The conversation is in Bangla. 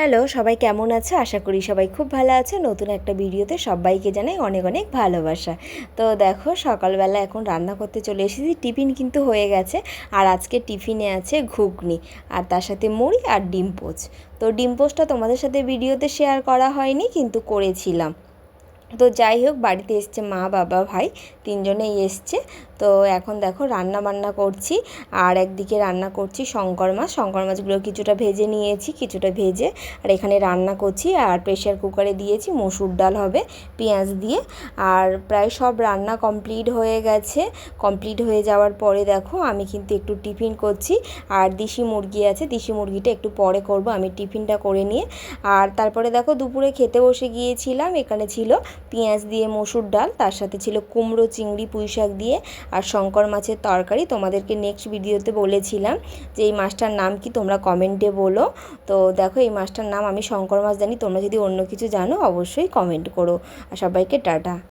হ্যালো, সবাই কেমন আছে? আশা করি সবাই খুব ভালো আছে। নতুন একটা ভিডিওতে সবাইকে জানাই অনেক অনেক ভালোবাসা। তো দেখো, সকালবেলা এখন রান্না করতে চলে এসেছি। টিফিন কিন্তু হয়ে গেছে। আর আজকে টিফিনে আছে ঘুগনি, আর তার সাথে মুড়ি আর ডিম পোচ। তো ডিম পোচটা তোমাদের সাথে ভিডিওতে শেয়ার করা হয়নি, কিন্তু করেছিলাম। তো যাই হোক, বাড়িতে এসছে মা, বাবা, ভাই, তিনজনেই এসছে। তো এখন দেখো রান্না বান্না করছি। আর একদিকে রান্না করছি শঙ্কর মাছ। শঙ্কর মাছগুলো কিছুটা ভেজে নিয়েছি, কিছুটা ভেজে আর এখানে রান্না করছি। আর প্রেশার কুকারে দিয়েছি, মসুর ডাল হবে পেঁয়াজ দিয়ে। আর প্রায় সব রান্না কমপ্লিট হয়ে গেছে। কমপ্লিট হয়ে যাওয়ার পরে দেখো আমি কিন্তু একটু টিফিন করছি। আর দেশি মুরগি আছে, দেশি মুরগিটা একটু পরে করব, আমি টিফিনটা করে নিয়ে। আর তারপরে দেখো দুপুরে খেতে বসে গিয়েছিলাম। এখানে ছিল পেঁয়াজ দিয়ে মসুর ডাল, তার সাথে ছিল কুমড়ো, চিংড়ি, পুঁই শাক দিয়ে আর শঙ্কর মাছের তরকারি। তোমাদেরকে নেক্সট ভিডিওতে বলেছিলাম যে এই মাছটার নাম কি, তোমরা কমেন্টে বলো। তো দেখো, এই মাছটার নাম আমি শঙ্কর মাছ জানি, তোমরা যদি অন্য কিছু জানো অবশ্যই কমেন্ট করো। আর সবাইকে টাটা।